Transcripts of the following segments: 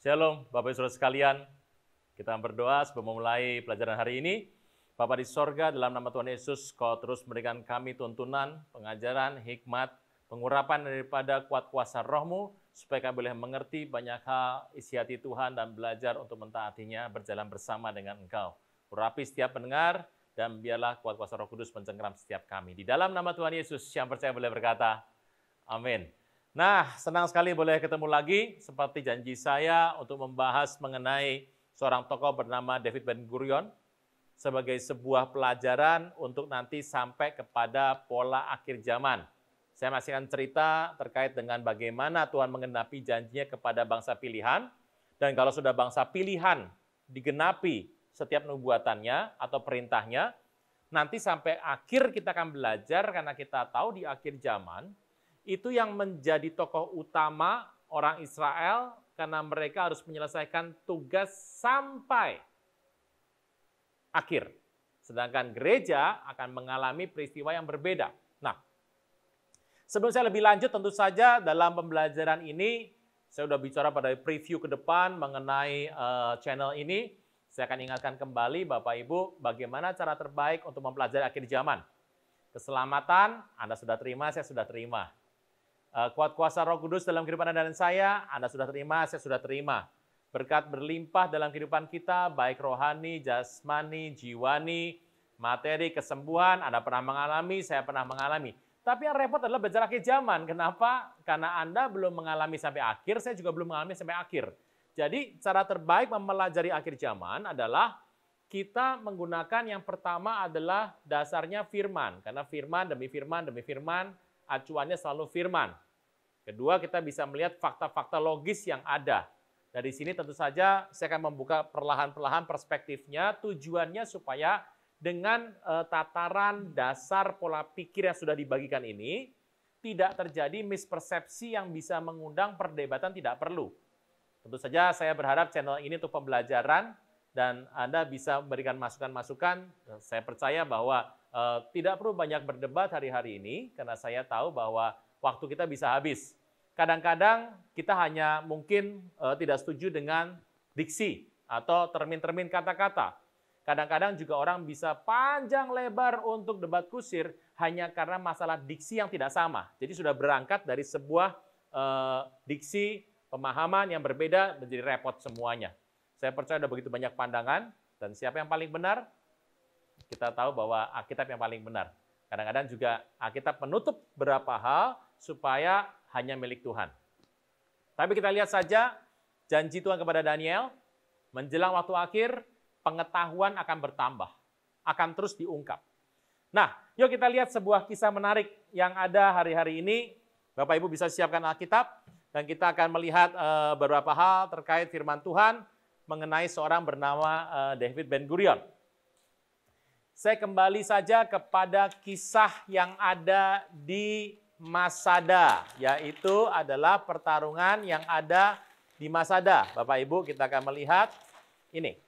Shalom, Bapak Ibu Saudara sekalian. Kita berdoa sebelum memulai pelajaran hari ini. Bapa di sorga, dalam nama Tuhan Yesus, Kau terus memberikan kami tuntunan, pengajaran, hikmat, pengurapan daripada kuat kuasa roh-Mu, supaya kami boleh mengerti banyak hal isi hati Tuhan dan belajar untuk mentaatinya, berjalan bersama dengan Engkau. Urapi setiap pendengar, dan biarlah kuat kuasa Roh Kudus mencengkeram setiap kami. Di dalam nama Tuhan Yesus, yang percaya boleh berkata, amin. Nah, senang sekali boleh ketemu lagi, seperti janji saya untuk membahas mengenai seorang tokoh bernama David Ben-Gurion, sebagai sebuah pelajaran untuk nanti sampai kepada pola akhir zaman. Saya masih akan cerita terkait dengan bagaimana Tuhan menggenapi janjinya kepada bangsa pilihan, dan kalau sudah bangsa pilihan digenapi setiap nubuatannya atau perintahnya, nanti sampai akhir kita akan belajar, karena kita tahu di akhir zaman, itu yang menjadi tokoh utama orang Israel, karena mereka harus menyelesaikan tugas sampai akhir. Sedangkan gereja akan mengalami peristiwa yang berbeda. Nah, sebelum saya lebih lanjut, tentu saja dalam pembelajaran ini, saya sudah bicara pada preview ke depan mengenai channel ini. Saya akan ingatkan kembali Bapak Ibu, bagaimana cara terbaik untuk mempelajari akhir zaman. Keselamatan, Anda sudah terima, saya sudah terima. Kuat kuasa Roh Kudus dalam kehidupan Anda dan saya, Anda sudah terima, saya sudah terima. Berkat berlimpah dalam kehidupan kita, baik rohani, jasmani, jiwani, materi, kesembuhan, Anda pernah mengalami, saya pernah mengalami. Tapi yang repot adalah belajar akhir zaman. Kenapa? Karena Anda belum mengalami sampai akhir, saya juga belum mengalami sampai akhir. Jadi cara terbaik mempelajari akhir zaman adalah kita menggunakan yang pertama adalah dasarnya firman. Karena firman demi firman demi firman, acuannya selalu firman. Kedua, kita bisa melihat fakta-fakta logis yang ada. Dari sini tentu saja saya akan membuka perlahan-perlahan perspektifnya, tujuannya supaya dengan tataran dasar pola pikir yang sudah dibagikan ini, tidak terjadi mispersepsi yang bisa mengundang perdebatan tidak perlu. Tentu saja saya berharap channel ini untuk pembelajaran, dan Anda bisa memberikan masukan-masukan. Saya percaya bahwa tidak perlu banyak berdebat hari-hari ini, karena saya tahu bahwa waktu kita bisa habis. Kadang-kadang kita hanya mungkin tidak setuju dengan diksi atau termin-termin kata-kata. Kadang-kadang juga orang bisa panjang lebar untuk debat kusir hanya karena masalah diksi yang tidak sama. Jadi sudah berangkat dari sebuah diksi, pemahaman yang berbeda, menjadi repot semuanya. Saya percaya ada begitu banyak pandangan, dan siapa yang paling benar? Kita tahu bahwa Alkitab yang paling benar. Kadang-kadang juga Alkitab menutup beberapa hal supaya hanya milik Tuhan. Tapi kita lihat saja janji Tuhan kepada Daniel, menjelang waktu akhir, pengetahuan akan bertambah, akan terus diungkap. Nah, yuk kita lihat sebuah kisah menarik yang ada hari-hari ini. Bapak Ibu bisa siapkan Alkitab, dan kita akan melihat beberapa hal terkait firman Tuhan mengenai seorang bernama David Ben-Gurion. Saya kembali saja kepada kisah yang ada di Masada, yaitu adalah pertarungan yang ada di Masada. Bapak Ibu, kita akan melihat ini.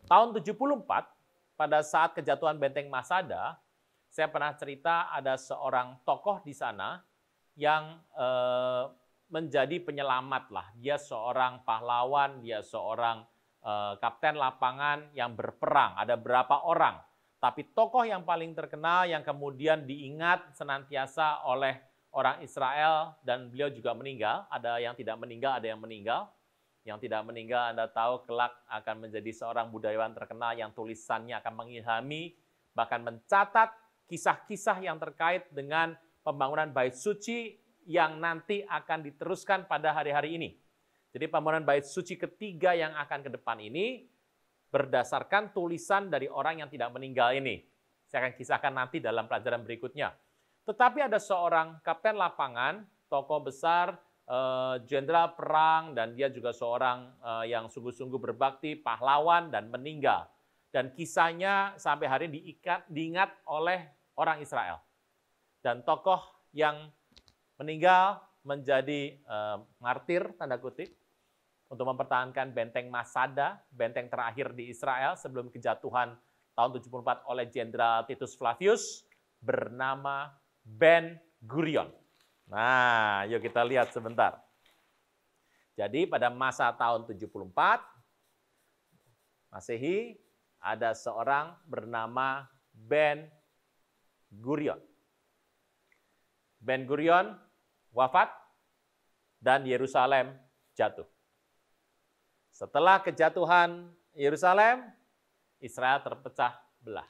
Tahun 74, pada saat kejatuhan benteng Masada, saya pernah cerita ada seorang tokoh di sana yang menjadi penyelamat lah. Dia seorang pahlawan, dia seorang kapten lapangan yang berperang. Ada berapa orang? Tapi tokoh yang paling terkenal yang kemudian diingat senantiasa oleh orang Israel, dan beliau juga meninggal. Ada yang tidak meninggal, ada yang meninggal. Yang tidak meninggal Anda tahu kelak akan menjadi seorang budayawan terkenal yang tulisannya akan mengilhami, bahkan mencatat kisah-kisah yang terkait dengan pembangunan Bait Suci yang nanti akan diteruskan pada hari-hari ini. Jadi pembangunan Bait Suci ketiga yang akan ke depan ini berdasarkan tulisan dari orang yang tidak meninggal ini. Saya akan kisahkan nanti dalam pelajaran berikutnya. Tetapi ada seorang kapten lapangan, tokoh besar, jenderal perang, dan dia juga seorang yang sungguh-sungguh berbakti, pahlawan, dan meninggal. Dan kisahnya sampai hari ini diingat oleh orang Israel. Dan tokoh yang meninggal menjadi martir, tanda kutip, untuk mempertahankan benteng Masada, benteng terakhir di Israel sebelum kejatuhan tahun 74 oleh Jenderal Titus Flavius, bernama Ben-Gurion. Nah, yuk kita lihat sebentar. Jadi pada masa tahun 74 Masehi ada seorang bernama Ben Gurion. Ben Gurion wafat dan Yerusalem jatuh. Setelah kejatuhan Yerusalem, Israel terpecah belah.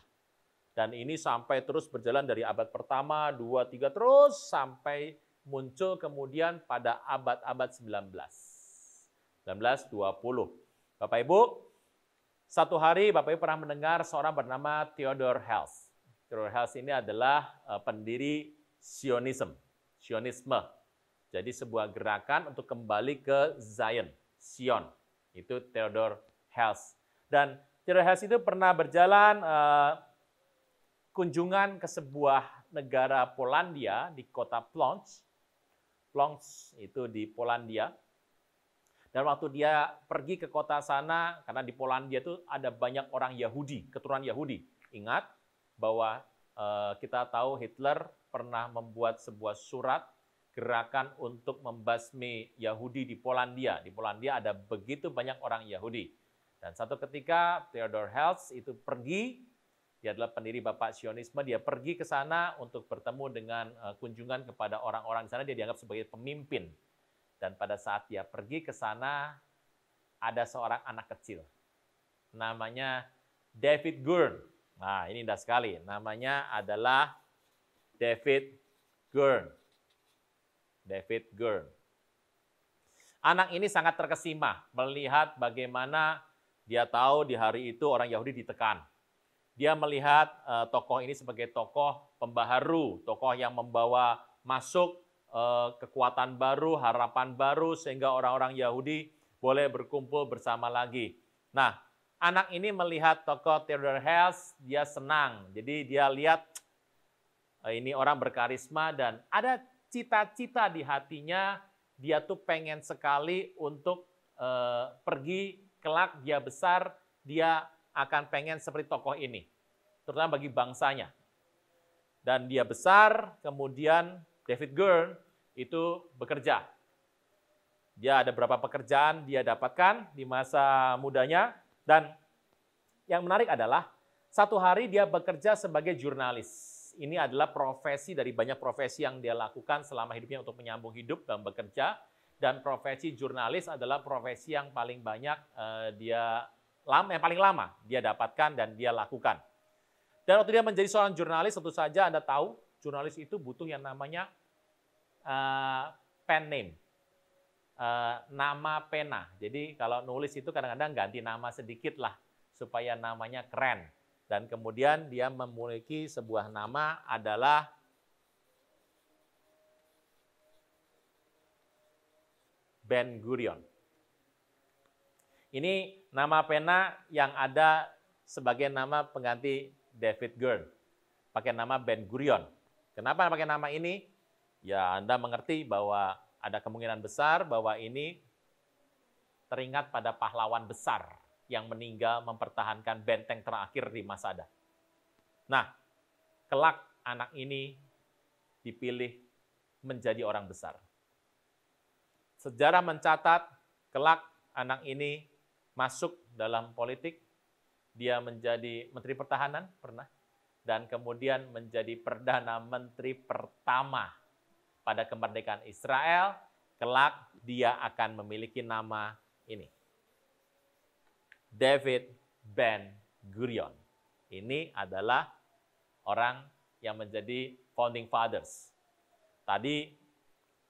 Dan ini sampai terus berjalan dari abad pertama, 2, 3, terus sampai muncul kemudian pada abad-abad 1920. Bapak Ibu, satu hari Bapak Ibu pernah mendengar seorang bernama Theodor Herzl. Theodor Herzl ini adalah pendiri Zionisme. Jadi sebuah gerakan untuk kembali ke Sion. Itu Theodor Herzl. Dan Theodor Herzl itu pernah berjalan kunjungan ke sebuah negara Polandia di kota Plonsk. Plonsk itu di Polandia. Dan waktu dia pergi ke kota sana, karena di Polandia itu ada banyak orang Yahudi, keturunan Yahudi. Ingat bahwa kita tahu Hitler pernah membuat sebuah surat gerakan untuk membasmi Yahudi di Polandia. Di Polandia ada begitu banyak orang Yahudi. Dan satu ketika Theodor Herzl itu pergi, dia adalah pendiri Bapak Zionisme, dia pergi ke sana untuk bertemu dengan kunjungan kepada orang-orang di sana, dia dianggap sebagai pemimpin. Dan pada saat dia pergi ke sana, ada seorang anak kecil. Namanya David Gurn. Nah, ini indah sekali. Namanya adalah David Gurn. David Gurn. Anak ini sangat terkesima melihat bagaimana dia tahu di hari itu orang Yahudi ditekan. Dia melihat tokoh ini sebagai tokoh pembaharu, tokoh yang membawa masuk kekuatan baru, harapan baru, sehingga orang-orang Yahudi boleh berkumpul bersama lagi. Nah, anak ini melihat tokoh Theodor Herzl, dia senang. Jadi dia lihat ini orang berkarisma dan ada cita-cita di hatinya, dia tuh pengen sekali untuk pergi kelak dia besar, dia akan pengen seperti tokoh ini, terutama bagi bangsanya. Dan dia besar, kemudian David Gurn itu bekerja. Dia ada beberapa pekerjaan dia dapatkan di masa mudanya, dan yang menarik adalah satu hari dia bekerja sebagai jurnalis. Ini adalah profesi dari banyak profesi yang dia lakukan selama hidupnya untuk menyambung hidup dan bekerja, dan profesi jurnalis adalah profesi yang paling banyak yang paling lama dia dapatkan dan dia lakukan. Dan waktu dia menjadi seorang jurnalis, tentu saja Anda tahu, jurnalis itu butuh yang namanya pen name, nama pena. Jadi kalau nulis itu kadang-kadang ganti nama sedikit lah, supaya namanya keren. Dan kemudian dia memiliki sebuah nama adalah Ben Gurion. Ini nama pena yang ada sebagai nama pengganti David Gurn. Pakai nama Ben Gurion. Kenapa pakai nama ini? Ya, Anda mengerti bahwa ada kemungkinan besar bahwa ini teringat pada pahlawan besar yang meninggal mempertahankan benteng terakhir di Masada. Nah, kelak anak ini dipilih menjadi orang besar. Sejarah mencatat kelak anak ini masuk dalam politik, dia menjadi Menteri Pertahanan pernah, dan kemudian menjadi Perdana Menteri pertama pada kemerdekaan Israel. Kelak dia akan memiliki nama ini, David Ben Gurion. Ini adalah orang yang menjadi founding fathers. Tadi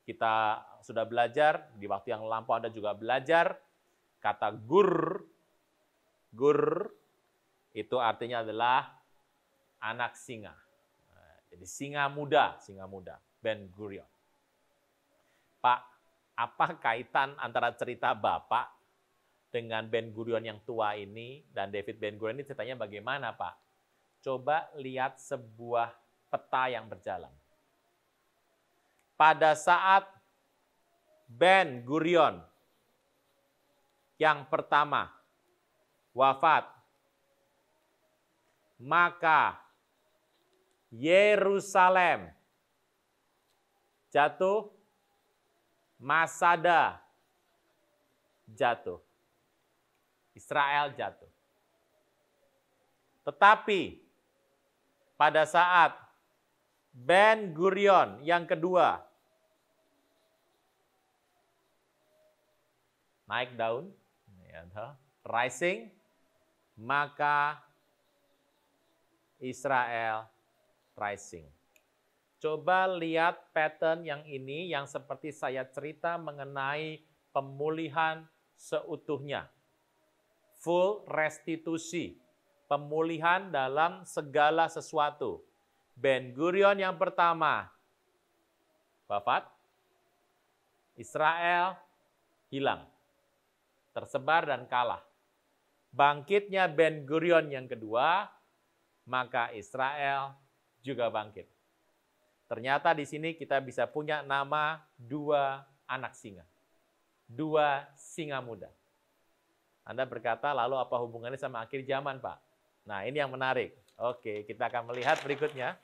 kita sudah belajar, di waktu yang lampau Anda juga belajar, kata gur itu artinya adalah anak singa. Jadi singa muda, Ben Gurion. Pak, apa kaitan antara cerita Bapak dengan Ben Gurion yang tua ini dan David Ben Gurion ini, ceritanya bagaimana, Pak? Coba lihat sebuah peta yang berjalan. Pada saat Ben Gurion yang pertama wafat, maka Yerusalem jatuh, Masada jatuh. Israel jatuh. Tetapi pada saat Ben Gurion yang kedua naik daun, rising, maka Israel rising. Coba lihat pattern yang ini yang seperti saya cerita mengenai pemulihan seutuhnya. Full restitusi, pemulihan dalam segala sesuatu. Ben Gurion yang pertama, wafat, Israel hilang, tersebar dan kalah. Bangkitnya Ben Gurion yang kedua, maka Israel juga bangkit. Ternyata di sini kita bisa punya nama dua anak singa. Dua singa muda. Anda berkata, lalu apa hubungannya sama akhir zaman, Pak? Nah, ini yang menarik. Oke, kita akan melihat berikutnya.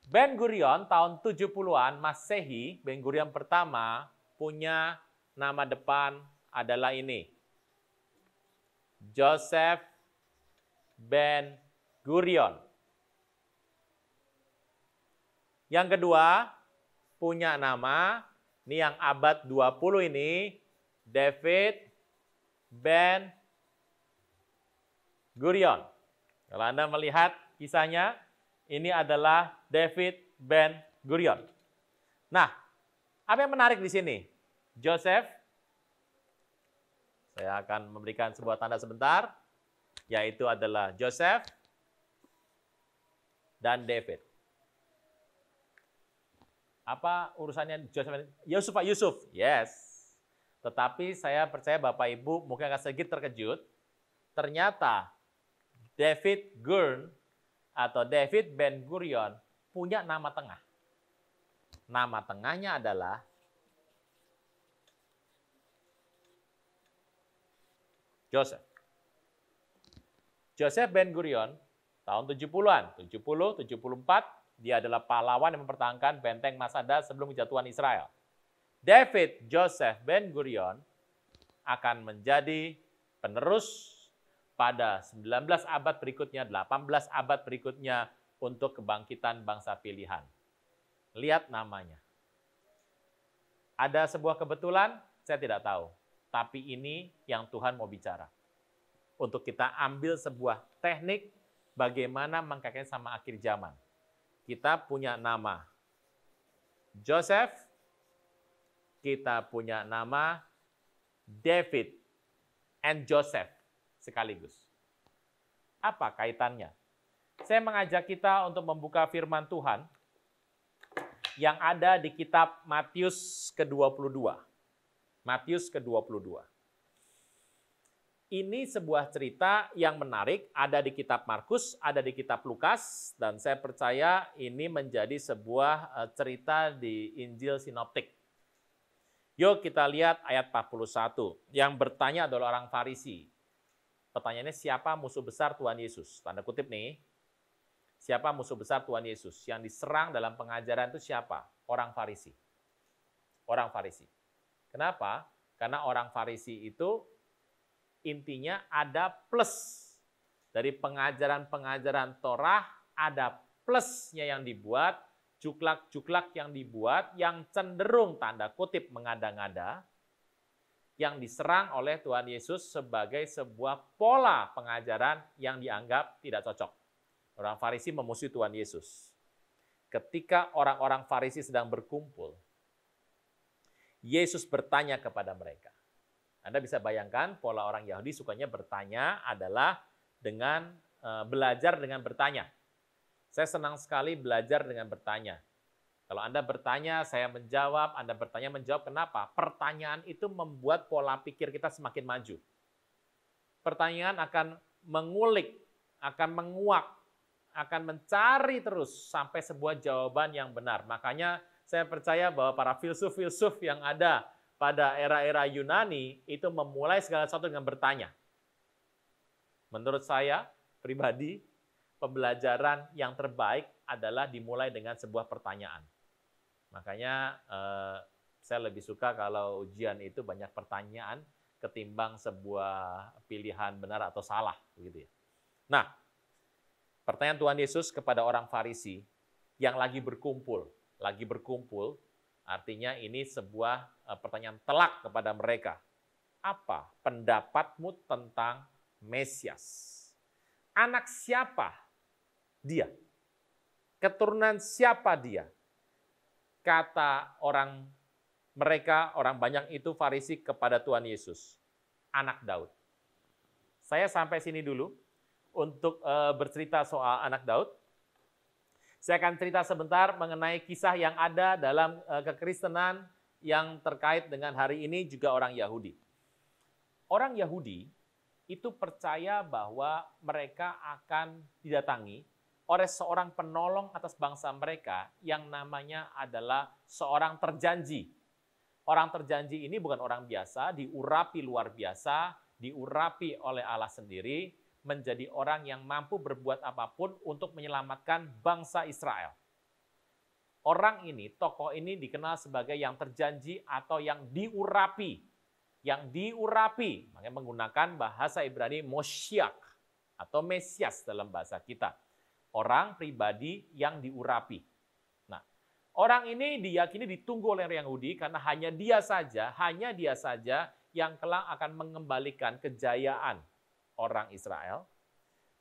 Ben Gurion tahun 70-an Masehi, Ben Gurion pertama punya nama depan adalah ini. Joseph Ben Gurion. Yang kedua, punya nama, ini yang abad 20 ini, David Ben Gurion. Kalau Anda melihat kisahnya, ini adalah David Ben Gurion. Nah, apa yang menarik di sini? Joseph, saya akan memberikan sebuah tanda sebentar, yaitu adalah Joseph dan David. Apa urusannya Joseph? Yusuf, Pak Yusuf. Yes. Tetapi saya percaya Bapak Ibu mungkin akan sedikit terkejut. Ternyata David Gurn atau David Ben Gurion punya nama tengah. Nama tengahnya adalah Joseph. Joseph Ben Gurion tahun 70-an, 70, 74, dia adalah pahlawan yang mempertahankan benteng Masada sebelum kejatuhan Israel. David Joseph Ben Gurion akan menjadi penerus pada 19 abad berikutnya, 18 abad berikutnya untuk kebangkitan bangsa pilihan. Lihat namanya. Ada sebuah kebetulan, saya tidak tahu. Tapi ini yang Tuhan mau bicara. Untuk kita ambil sebuah teknik bagaimana mengkaitkan sama akhir zaman. Kita punya nama Joseph, kita punya nama David and Joseph sekaligus. Apa kaitannya? Saya mengajak kita untuk membuka firman Tuhan yang ada di kitab Matius ke-22. Matius ke-22. Ini sebuah cerita yang menarik, ada di kitab Markus, ada di kitab Lukas, dan saya percaya ini menjadi sebuah cerita di Injil Sinoptik. Yuk kita lihat ayat 41, yang bertanya adalah orang Farisi. Pertanyaannya, siapa musuh besar Tuhan Yesus? Tanda kutip nih, siapa musuh besar Tuhan Yesus? Yang diserang dalam pengajaran itu siapa? Orang Farisi. Orang Farisi. Kenapa? Karena orang Farisi itu intinya ada plus dari pengajaran-pengajaran Torah, ada plusnya yang dibuat, juklak-juklak yang dibuat, yang cenderung tanda kutip mengada-ngada, yang diserang oleh Tuhan Yesus sebagai sebuah pola pengajaran yang dianggap tidak cocok. Orang Farisi memusuhi Tuhan Yesus. Ketika orang-orang Farisi sedang berkumpul, Yesus bertanya kepada mereka. Anda bisa bayangkan pola orang Yahudi sukanya bertanya adalah dengan belajar dengan bertanya. Saya senang sekali belajar dengan bertanya. Kalau Anda bertanya, saya menjawab, Anda bertanya, menjawab. Kenapa? Pertanyaan itu membuat pola pikir kita semakin maju. Pertanyaan akan mengulik, akan menguak, akan mencari terus sampai sebuah jawaban yang benar. Makanya saya percaya bahwa para filsuf-filsuf yang ada pada era-era Yunani itu memulai segala sesuatu dengan bertanya. Menurut saya pribadi, pembelajaran yang terbaik adalah dimulai dengan sebuah pertanyaan. Makanya Saya lebih suka kalau ujian itu banyak pertanyaan ketimbang sebuah pilihan benar atau salah, begitu ya. Nah, pertanyaan Tuhan Yesus kepada orang Farisi yang lagi berkumpul artinya ini sebuah pertanyaan telak kepada mereka. Apa pendapatmu tentang Mesias? Anak siapa dia? Keturunan siapa dia? Kata orang banyak itu Farisi kepada Tuhan Yesus, anak Daud. Saya sampai sini dulu untuk bercerita soal anak Daud. Saya akan cerita sebentar mengenai kisah yang ada dalam kekristenan yang terkait dengan hari ini juga orang Yahudi. Orang Yahudi itu percaya bahwa mereka akan didatangi oleh seorang penolong atas bangsa mereka yang namanya adalah seorang terjanji. Orang terjanji ini bukan orang biasa, diurapi luar biasa, diurapi oleh Allah sendiri, menjadi orang yang mampu berbuat apapun untuk menyelamatkan bangsa Israel. Orang ini, tokoh ini dikenal sebagai yang terjanji atau yang diurapi. Yang diurapi, makanya menggunakan bahasa Ibrani Moshiach atau Mesias dalam bahasa kita. Orang pribadi yang diurapi. Nah, orang ini diyakini ditunggu oleh orang Yahudi karena hanya dia saja yang kelak akan mengembalikan kejayaan orang Israel,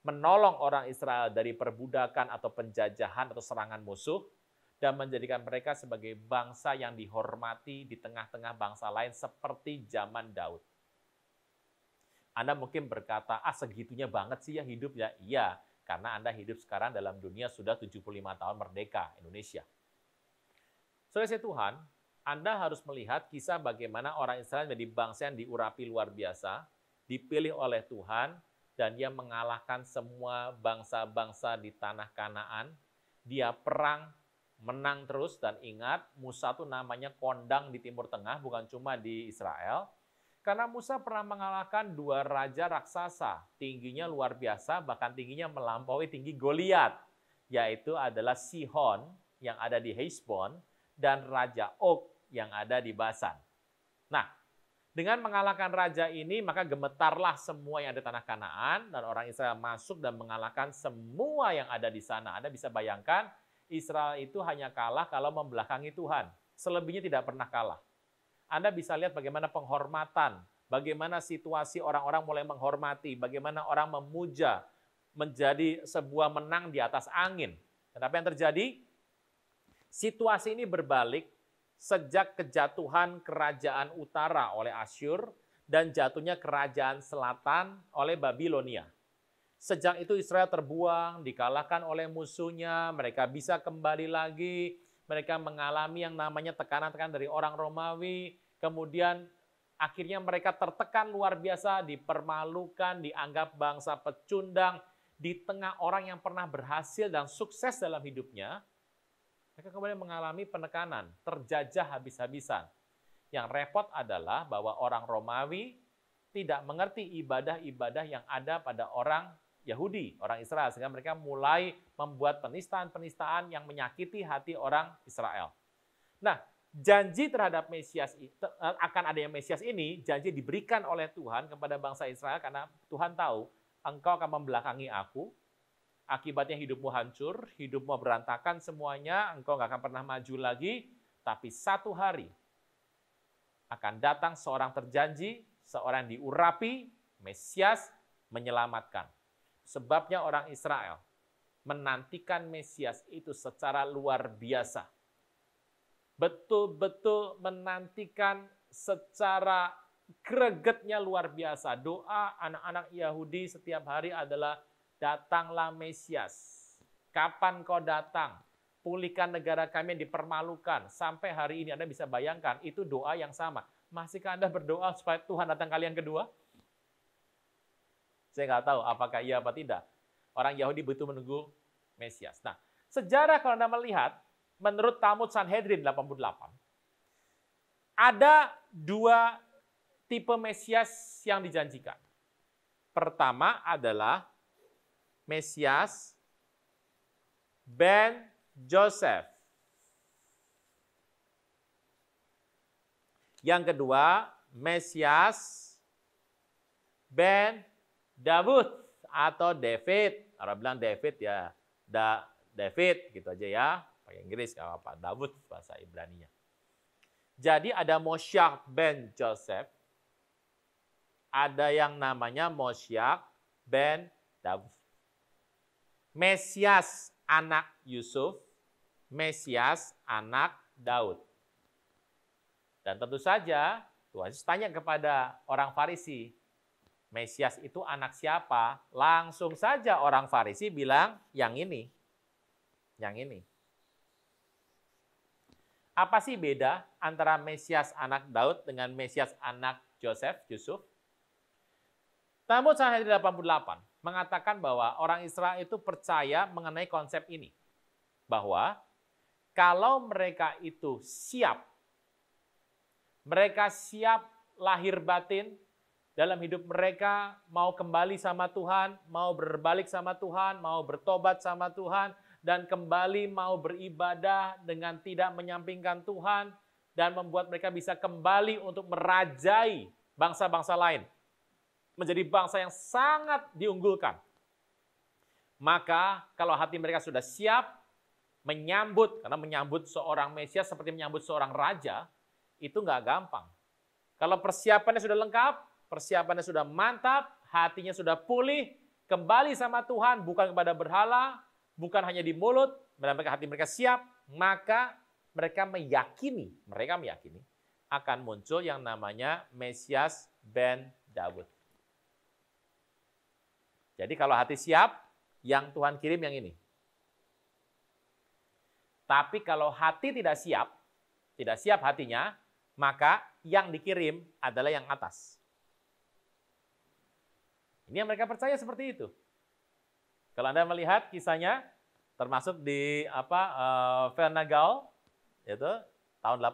menolong orang Israel dari perbudakan atau penjajahan atau serangan musuh, dan menjadikan mereka sebagai bangsa yang dihormati di tengah-tengah bangsa lain seperti zaman Daud. Anda mungkin berkata, segitunya banget sih ya hidupnya. Iya, karena Anda hidup sekarang dalam dunia sudah 75 tahun merdeka Indonesia. Saudara Tuhan, Anda harus melihat kisah bagaimana orang Israel menjadi bangsa yang diurapi luar biasa, dipilih oleh Tuhan, dan dia mengalahkan semua bangsa-bangsa di tanah Kanaan. Dia perang, menang terus, dan ingat Musa itu namanya kondang di Timur Tengah, bukan cuma di Israel. Karena Musa pernah mengalahkan 2 raja raksasa, tingginya luar biasa, bahkan tingginya melampaui tinggi Goliat, yaitu adalah Sihon yang ada di Heshbon dan Raja Og yang ada di Basan. Nah, dengan mengalahkan raja ini, maka gemetarlah semua yang ada di tanah Kanaan, dan orang Israel masuk dan mengalahkan semua yang ada di sana. Anda bisa bayangkan, Israel itu hanya kalah kalau membelakangi Tuhan. Selebihnya tidak pernah kalah. Anda bisa lihat bagaimana penghormatan, bagaimana situasi orang-orang mulai menghormati, bagaimana orang memuja, menjadi sebuah menang di atas angin. Dan apa yang terjadi? Situasi ini berbalik sejak kejatuhan kerajaan utara oleh Asyur dan jatuhnya kerajaan selatan oleh Babilonia. Sejak itu Israel terbuang, dikalahkan oleh musuhnya, mereka bisa kembali lagi, mereka mengalami yang namanya tekanan-tekanan dari orang Romawi, kemudian akhirnya mereka tertekan luar biasa, dipermalukan, dianggap bangsa pecundang, di tengah orang yang pernah berhasil dan sukses dalam hidupnya, mereka kemudian mengalami penekanan, terjajah habis-habisan. Yang repot adalah bahwa orang Romawi tidak mengerti ibadah-ibadah yang ada pada orang Yahudi, orang Israel, sehingga mereka mulai membuat penistaan-penistaan yang menyakiti hati orang Israel. Nah, janji terhadap Mesias akan adanya Mesias ini, janji diberikan oleh Tuhan kepada bangsa Israel karena Tuhan tahu engkau akan membelakangi aku, akibatnya hidupmu hancur, hidupmu berantakan semuanya, engkau nggak akan pernah maju lagi, tapi satu hari akan datang seorang terjanji, seorang yang diurapi, Mesias menyelamatkan. Sebabnya orang Israel menantikan Mesias itu secara luar biasa. Betul-betul menantikan secara gregetnya luar biasa. Doa anak-anak Yahudi setiap hari adalah, datanglah Mesias. Kapan kau datang? Pulihkan negara kami yang dipermalukan. Sampai hari ini Anda bisa bayangkan, itu doa yang sama. Masihkah Anda berdoa supaya Tuhan datang kali yang kedua? Saya nggak tahu apakah iya apa tidak. Orang Yahudi betul menunggu Mesias. Nah, sejarah kalau Anda melihat, menurut Talmud Sanhedrin 88, ada 2 tipe Mesias yang dijanjikan. Pertama adalah Mesias ben Joseph. Yang kedua, Mesias ben Daud atau David. Orang bilang David ya, David gitu aja ya. Pakai Inggris nggak apa-apa, Daud bahasa Ibraninya. Jadi ada Moshiach ben Joseph, ada yang namanya Moshiach ben Daud. Mesias anak Yusuf, Mesias anak Daud. Dan tentu saja Tuhan Yesus tanya kepada orang Farisi, Mesias itu anak siapa? Langsung saja orang Farisi bilang, yang ini. Yang ini. Apa sih beda antara Mesias anak Daud dengan Mesias anak Yusuf? Talmud Sanhedrin 88 mengatakan bahwa orang Israel itu percaya mengenai konsep ini. Bahwa kalau mereka itu siap, mereka siap lahir batin dalam hidup mereka, mau kembali sama Tuhan, mau berbalik sama Tuhan, mau bertobat sama Tuhan, dan kembali mau beribadah dengan tidak menyampingkan Tuhan, dan membuat mereka bisa kembali untuk merajai bangsa-bangsa lain. Menjadi bangsa yang sangat diunggulkan. Maka kalau hati mereka sudah siap menyambut, karena menyambut seorang Mesias seperti menyambut seorang raja, itu nggak gampang. Kalau persiapannya sudah lengkap, persiapannya sudah mantap, hatinya sudah pulih, kembali sama Tuhan, bukan kepada berhala, bukan hanya di mulut, hati mereka siap, maka mereka meyakini akan muncul yang namanya Mesias ben Daud. Jadi kalau hati siap, yang Tuhan kirim yang ini. Tapi kalau hati tidak siap hatinya, maka yang dikirim adalah yang atas. Ini yang mereka percaya seperti itu. Kalau Anda melihat kisahnya, termasuk di Vernagal, yaitu tahun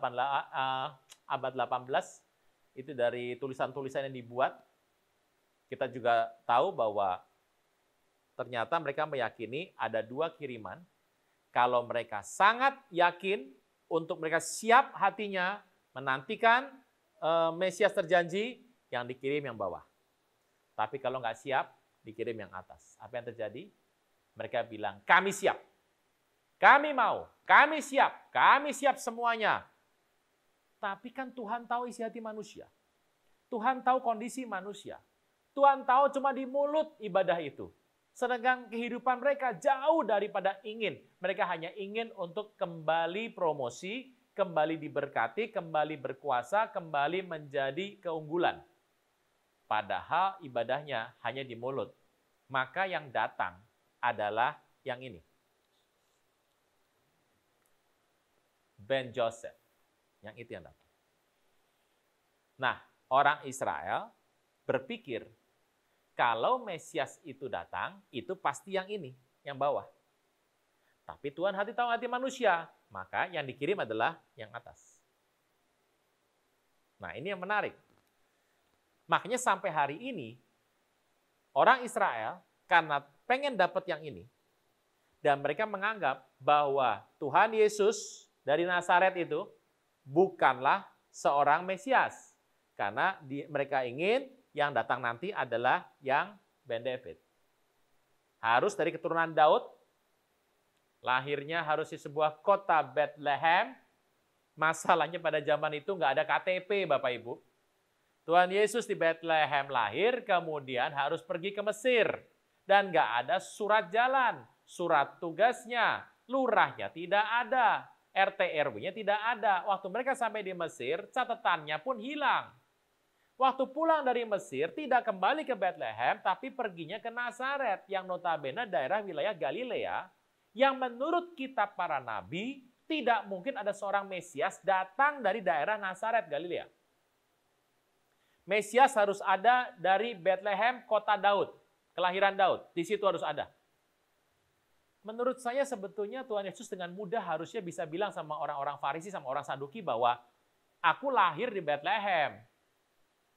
abad 18, itu dari tulisan-tulisan yang dibuat, kita juga tahu bahwa ternyata mereka meyakini ada dua kiriman. Kalau mereka sangat yakin, untuk mereka siap hatinya, menantikan Mesias terjanji, yang dikirim yang bawah. Tapi kalau nggak siap, dikirim yang atas. Apa yang terjadi? Mereka bilang, kami siap. Kami mau, kami siap semuanya. Tapi kan Tuhan tahu isi hati manusia. Tuhan tahu kondisi manusia. Tuhan tahu cuma di mulut ibadah itu. Sedangkan kehidupan mereka jauh daripada ingin. Mereka hanya ingin untuk kembali promosi, kembali diberkati, kembali berkuasa, kembali menjadi keunggulan. Padahal ibadahnya hanya di mulut. Maka yang datang adalah yang ini. Ben Joseph. Yang itu yang datang. Nah, orang Israel berpikir, kalau Mesias itu datang, itu pasti yang ini, yang bawah. Tapi Tuhan tahu hati manusia, maka yang dikirim adalah yang atas. Nah, ini yang menarik. Makanya sampai hari ini, orang Israel karena pengen dapat yang ini, dan mereka menganggap bahwa Tuhan Yesus dari Nazaret itu bukanlah seorang Mesias. Karena mereka ingin yang datang nanti adalah yang Ben David. Harus dari keturunan Daud, lahirnya harus di sebuah kota Bethlehem. Masalahnya pada zaman itu nggak ada KTP, Bapak Ibu. Tuhan Yesus di Bethlehem lahir, kemudian harus pergi ke Mesir. Dan nggak ada surat jalan, surat tugasnya, lurahnya tidak ada, RT RW-nya tidak ada. Waktu mereka sampai di Mesir, catatannya pun hilang. Waktu pulang dari Mesir, tidak kembali ke Bethlehem, tapi perginya ke Nazaret, yang notabene daerah wilayah Galilea, yang menurut kitab para nabi, tidak mungkin ada seorang Mesias datang dari daerah Nazaret, Galilea. Mesias harus ada dari Bethlehem, kota Daud, kelahiran Daud. Di situ harus ada. Menurut saya sebetulnya Tuhan Yesus dengan mudah harusnya bisa bilang sama orang-orang Farisi, sama orang Saduki bahwa aku lahir di Bethlehem.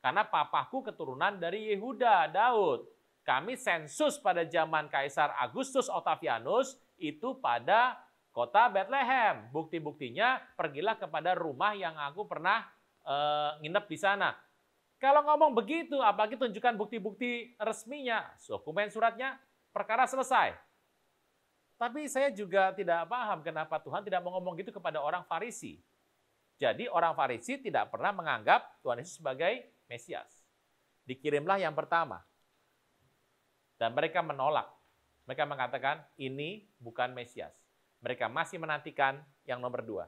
Karena papaku keturunan dari Yehuda, Daud. Kami sensus pada zaman Kaisar Agustus Octavianus itu pada kota Bethlehem. Bukti-buktinya pergilah kepada rumah yang aku pernah nginep di sana. Kalau ngomong begitu, apalagi tunjukkan bukti-bukti resminya, dokumen suratnya, perkara selesai. Tapi saya juga tidak paham kenapa Tuhan tidak mau ngomong gitu kepada orang Farisi. Jadi orang Farisi tidak pernah menganggap Tuhan Yesus sebagai Mesias. Dikirimlah yang pertama. Dan mereka menolak. Mereka mengatakan ini bukan Mesias. Mereka masih menantikan yang nomor 2.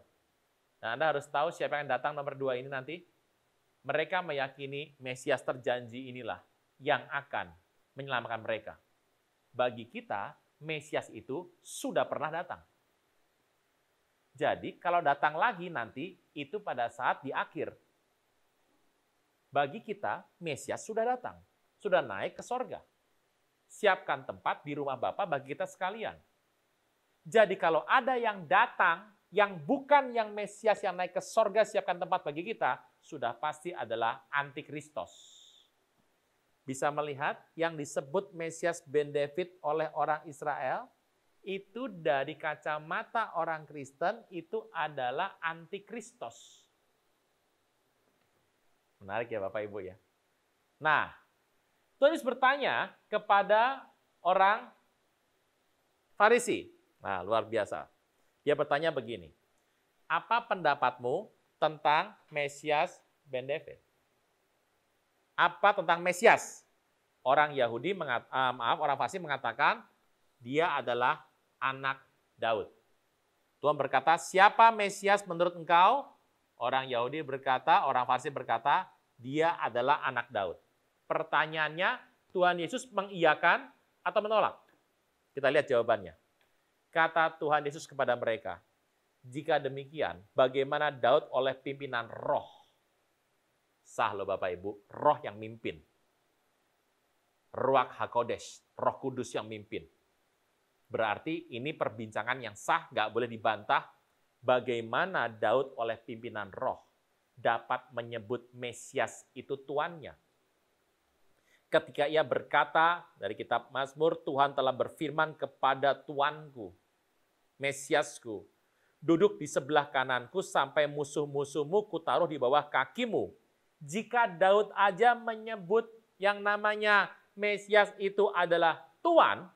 Nah, Anda harus tahu siapa yang datang nomor 2 ini nanti. Mereka meyakini Mesias terjanji inilah yang akan menyelamatkan mereka. Bagi kita, Mesias itu sudah pernah datang. Jadi kalau datang lagi nanti, itu pada saat di akhir. Bagi kita, Mesias sudah datang. Sudah naik ke sorga. Siapkan tempat di rumah Bapa bagi kita sekalian. Jadi kalau ada yang datang, yang bukan yang Mesias yang naik ke sorga, siapkan tempat bagi kita, sudah pasti adalah antikristos. Bisa melihat yang disebut Mesias ben David oleh orang Israel, itu dari kacamata orang Kristen itu adalah antikristos. Menarik ya Bapak Ibu ya. Nah, Tuhan Yesus bertanya kepada orang Farisi. Nah, luar biasa. Dia bertanya begini, apa pendapatmu tentang Mesias ben David? Apa tentang Mesias? Orang Yahudi, orang Farisi mengatakan dia adalah anak Daud. Tuhan berkata, siapa Mesias menurut engkau? Orang Yahudi berkata, orang Farisi berkata, dia adalah anak Daud. Pertanyaannya, Tuhan Yesus mengiyakan atau menolak? Kita lihat jawabannya. Kata Tuhan Yesus kepada mereka, jika demikian, bagaimana Daud oleh pimpinan roh? Sah loh Bapak Ibu, roh yang mimpin. Ruach HaKodesh, roh kudus yang mimpin. Berarti ini perbincangan yang sah, nggak boleh dibantah. Bagaimana Daud oleh pimpinan roh dapat menyebut Mesias itu tuannya? Ketika ia berkata dari kitab Mazmur, Tuhan telah berfirman kepada Tuanku, Mesiasku, duduk di sebelah kananku sampai musuh-musuhmu kutaruh di bawah kakimu. Jika Daud aja menyebut yang namanya Mesias itu adalah Tuan,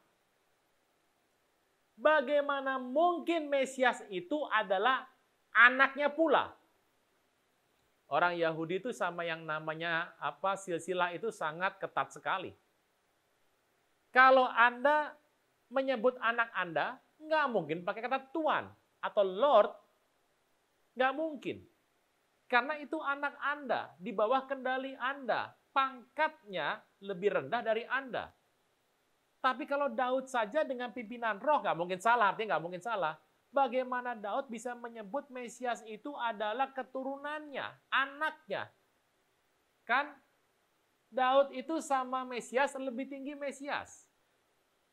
bagaimana mungkin Mesias itu adalah anaknya pula? Orang Yahudi itu sama yang namanya silsilah itu sangat ketat sekali. Kalau Anda menyebut anak Anda, nggak mungkin pakai kata Tuan atau Lord, nggak mungkin. Karena itu anak Anda, di bawah kendali Anda, pangkatnya lebih rendah dari Anda. Tapi kalau Daud saja dengan pimpinan roh, nggak mungkin salah, artinya nggak mungkin salah. Bagaimana Daud bisa menyebut Mesias itu adalah keturunannya, anaknya. Kan Daud itu sama Mesias lebih tinggi Mesias.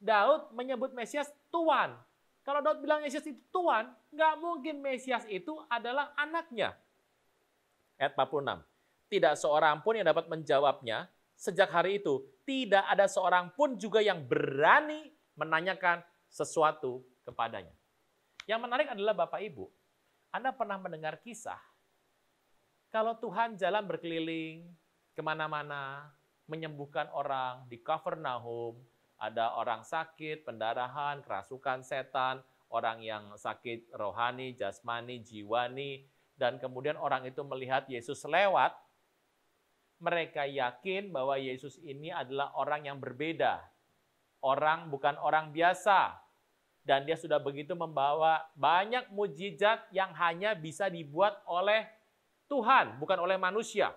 Daud menyebut Mesias Tuan. Kalau Daud bilang Mesias itu Tuan, nggak mungkin Mesias itu adalah anaknya. Ayat 46. Tidak seorang pun yang dapat menjawabnya. Sejak hari itu, tidak ada seorang pun juga yang berani menanyakan sesuatu kepadanya. Yang menarik adalah Bapak Ibu, Anda pernah mendengar kisah kalau Tuhan jalan berkeliling kemana-mana, menyembuhkan orang di Kapernaum, ada orang sakit, pendarahan, kerasukan setan, orang yang sakit rohani, jasmani, jiwani, dan kemudian orang itu melihat Yesus lewat, mereka yakin bahwa Yesus ini adalah orang yang berbeda, bukan orang biasa. Dan dia sudah begitu membawa banyak mujizat yang hanya bisa dibuat oleh Tuhan, bukan oleh manusia.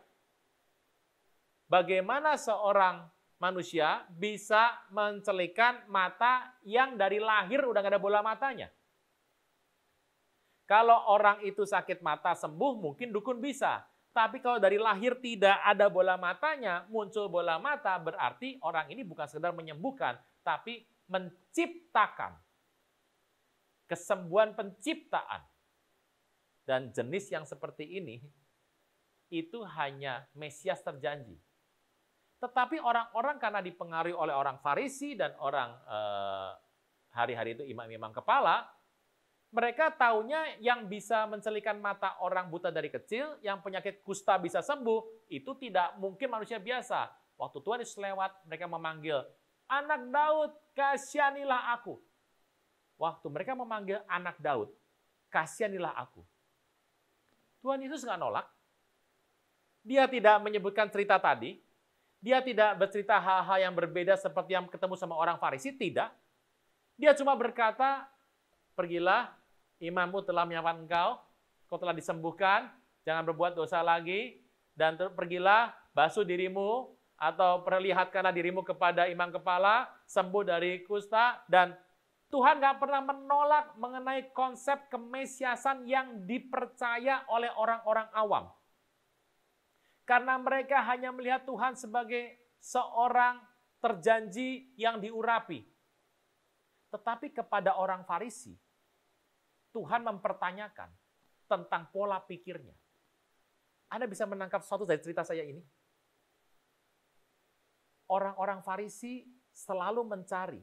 Bagaimana seorang manusia bisa mencelikan mata yang dari lahir udah gak ada bola matanya? Kalau orang itu sakit mata sembuh, mungkin dukun bisa. Tapi kalau dari lahir tidak ada bola matanya, muncul bola mata, berarti orang ini bukan sekedar menyembuhkan, tapi menciptakan. Kesembuhan penciptaan. Dan jenis yang seperti ini, itu hanya Mesias terjanji. Tetapi orang-orang karena dipengaruhi oleh orang Farisi dan orang hari-hari itu imam-imam kepala, Mereka taunya yang bisa mencelikan mata orang buta dari kecil, yang penyakit kusta bisa sembuh, itu tidak mungkin manusia biasa. Waktu Tuhan Yesus lewat, mereka memanggil, "Anak Daud, kasihanilah aku." Waktu mereka memanggil anak Daud, "Kasihanilah aku." Tuhan Yesus nggak nolak. Dia tidak menyebutkan cerita tadi. Dia tidak bercerita hal-hal yang berbeda seperti yang ketemu sama orang Farisi, tidak. Dia cuma berkata, "Pergilah, imanmu telah menyelamatkan engkau, kau telah disembuhkan, jangan berbuat dosa lagi, dan pergilah, basuh dirimu, atau perlihatkanlah dirimu kepada imam kepala, sembuh dari kusta." Dan Tuhan nggak pernah menolak mengenai konsep kemesiasan yang dipercaya oleh orang-orang awam. Karena mereka hanya melihat Tuhan sebagai seorang terjanji yang diurapi. Tetapi kepada orang Farisi, Tuhan mempertanyakan tentang pola pikirnya. Anda bisa menangkap sesuatu dari cerita saya ini? Orang-orang Farisi selalu mencari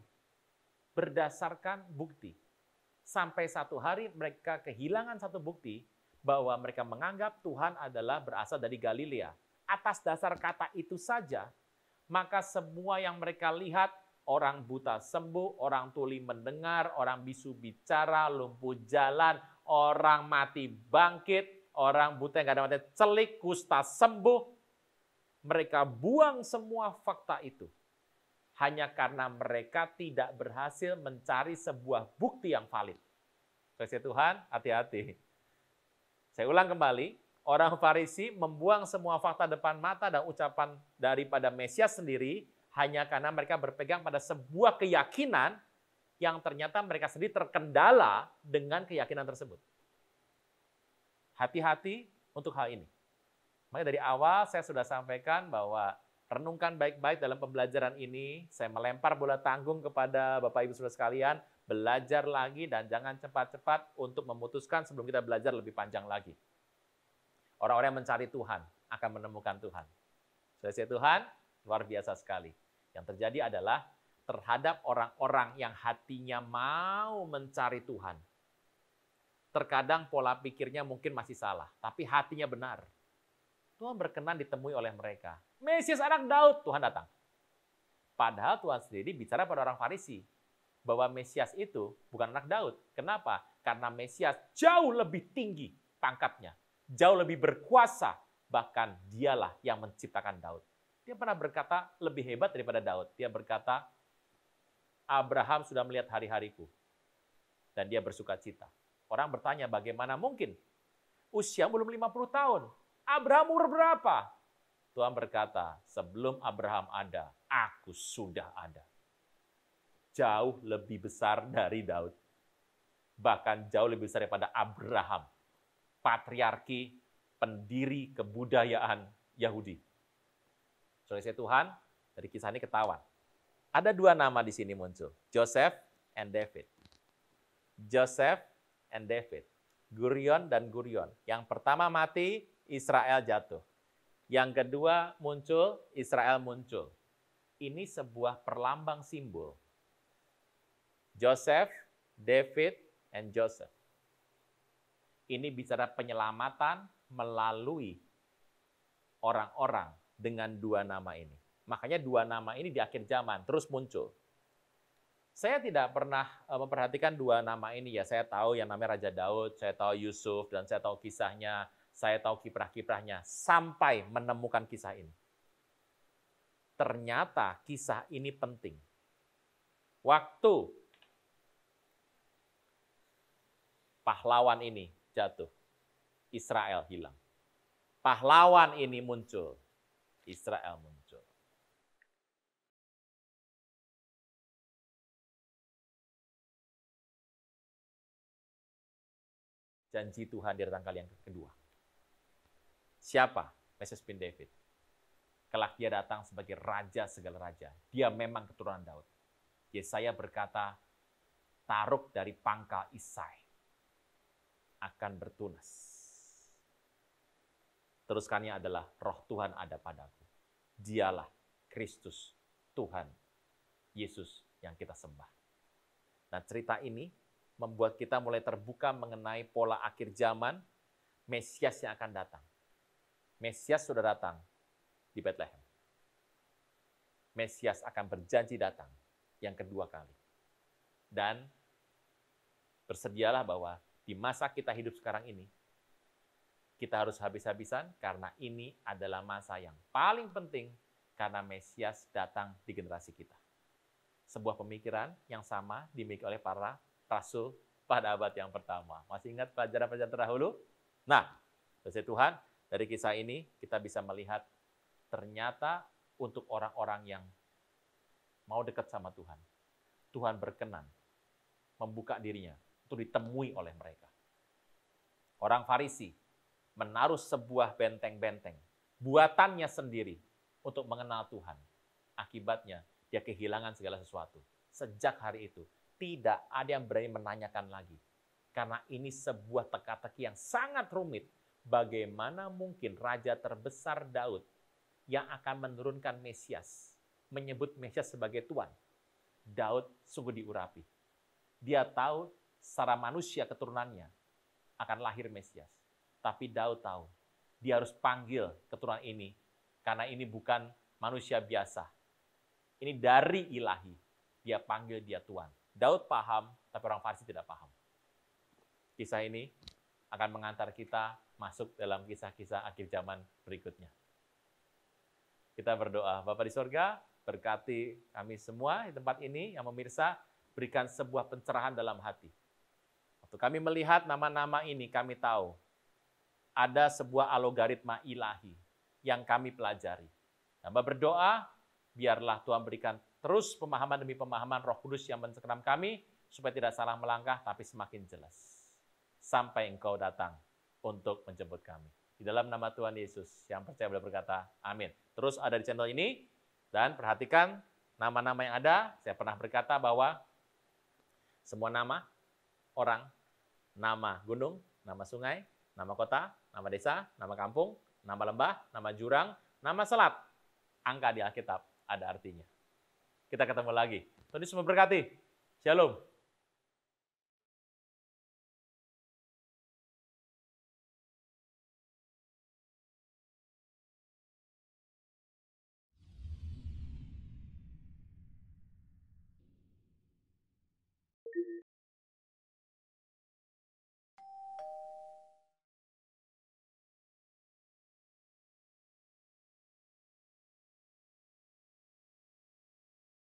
berdasarkan bukti. Sampai satu hari mereka kehilangan satu bukti bahwa mereka menganggap Tuhan adalah berasal dari Galilea. Atas dasar kata itu saja, maka semua yang mereka lihat, orang buta sembuh, orang tuli mendengar, orang bisu bicara, lumpuh jalan, orang mati bangkit, orang buta yang gak ada mata celik, kusta sembuh. Mereka buang semua fakta itu. Hanya karena mereka tidak berhasil mencari sebuah bukti yang valid. Kasih Tuhan, hati-hati. Saya ulang kembali, orang Farisi membuang semua fakta depan mata dan ucapan daripada Mesias sendiri, hanya karena mereka berpegang pada sebuah keyakinan yang ternyata mereka sendiri terkendala dengan keyakinan tersebut. Hati-hati untuk hal ini. Makanya dari awal saya sudah sampaikan bahwa renungkan baik-baik dalam pembelajaran ini. Saya melempar bola tanggung kepada Bapak Ibu Saudara sekalian, belajar lagi dan jangan cepat-cepat untuk memutuskan sebelum kita belajar lebih panjang lagi. Orang-orang yang mencari Tuhan akan menemukan Tuhan. Saudara Tuhan, luar biasa sekali. Yang terjadi adalah terhadap orang-orang yang hatinya mau mencari Tuhan. Terkadang pola pikirnya mungkin masih salah, tapi hatinya benar. Tuhan berkenan ditemui oleh mereka. Mesias anak Daud, Tuhan datang. Padahal Tuhan sendiri bicara pada orang Farisi bahwa Mesias itu bukan anak Daud. Kenapa? Karena Mesias jauh lebih tinggi pangkatnya, jauh lebih berkuasa, bahkan dialah yang menciptakan Daud. Dia pernah berkata lebih hebat daripada Daud. Dia berkata, Abraham sudah melihat hari-hariku, dan dia bersuka cita. Orang bertanya, bagaimana mungkin? Usia belum 50 tahun. Abraham umur berapa? Tuhan berkata, sebelum Abraham ada, aku sudah ada. Jauh lebih besar dari Daud. Bahkan jauh lebih besar daripada Abraham. Patriarki, pendiri kebudayaan Yahudi. Saudara Tuhan, dari kisah ini ketahuan. Ada dua nama di sini muncul. Joseph and David. Joseph and David. Gurion dan Gurion. Yang pertama mati, Israel jatuh. Yang kedua muncul, Israel muncul. Ini sebuah perlambang simbol. Joseph, David, and Joseph. Ini bicara penyelamatan melalui orang-orang dengan dua nama ini. Makanya dua nama ini di akhir zaman terus muncul. Saya tidak pernah memperhatikan dua nama ini ya. Saya tahu yang namanya Raja Daud, saya tahu Yusuf, dan saya tahu kisahnya, saya tahu kiprah-kiprahnya, sampai menemukan kisah ini. Ternyata kisah ini penting. Waktu pahlawan ini jatuh, Israel hilang. Pahlawan ini muncul, Israel muncul. Janji Tuhan di datang kali yang kedua. Siapa? Mesias bin David. Kelak dia datang sebagai raja segala raja. Dia memang keturunan Daud. Yesaya berkata, Taruk dari pangkal Isai akan bertunas. Teruskannya adalah roh Tuhan ada padaku. Dialah Kristus, Tuhan, Yesus yang kita sembah. Nah cerita ini membuat kita mulai terbuka mengenai pola akhir zaman, Mesias yang akan datang. Mesias sudah datang di Bethlehem. Mesias akan berjanji datang yang kedua kali. Dan bersedialah bahwa di masa kita hidup sekarang ini, kita harus habis-habisan karena ini adalah masa yang paling penting karena Mesias datang di generasi kita. Sebuah pemikiran yang sama dimiliki oleh para rasul pada abad yang pertama. Masih ingat pelajaran-pelajaran terdahulu? Nah, kasih Tuhan, dari kisah ini kita bisa melihat ternyata untuk orang-orang yang mau dekat sama Tuhan, Tuhan berkenan membuka dirinya untuk ditemui oleh mereka. Orang Farisi menaruh sebuah benteng-benteng buatannya sendiri untuk mengenal Tuhan. Akibatnya, dia kehilangan segala sesuatu. Sejak hari itu, tidak ada yang berani menanyakan lagi. Karena ini sebuah teka-teki yang sangat rumit. Bagaimana mungkin raja terbesar Daud yang akan menurunkan Mesias, menyebut Mesias sebagai Tuhan. Daud sungguh diurapi. Dia tahu secara manusia keturunannya akan lahir Mesias. Tapi Daud tahu, dia harus panggil keturunan ini, karena ini bukan manusia biasa. Ini dari ilahi. Dia panggil dia Tuhan. Daud paham, tapi orang Farisi tidak paham. Kisah ini akan mengantar kita masuk dalam kisah-kisah akhir zaman berikutnya. Kita berdoa. Bapa di sorga, berkati kami semua di tempat ini yang memirsa, berikan sebuah pencerahan dalam hati. Waktu kami melihat nama-nama ini, kami tahu ada sebuah algoritma ilahi yang kami pelajari. Hamba berdoa, biarlah Tuhan berikan terus pemahaman demi pemahaman Roh Kudus yang mencengkeram kami, supaya tidak salah melangkah, tapi semakin jelas. Sampai Engkau datang untuk menjemput kami. Di dalam nama Tuhan Yesus, yang percaya boleh berkata, amin. Terus ada di channel ini, dan perhatikan nama-nama yang ada. Saya pernah berkata bahwa semua nama orang, nama gunung, nama sungai, nama kota, nama desa, nama kampung, nama lembah, nama jurang, nama selat, angka di Alkitab ada artinya. Kita ketemu lagi. Tuhan Yesus memberkati. Shalom.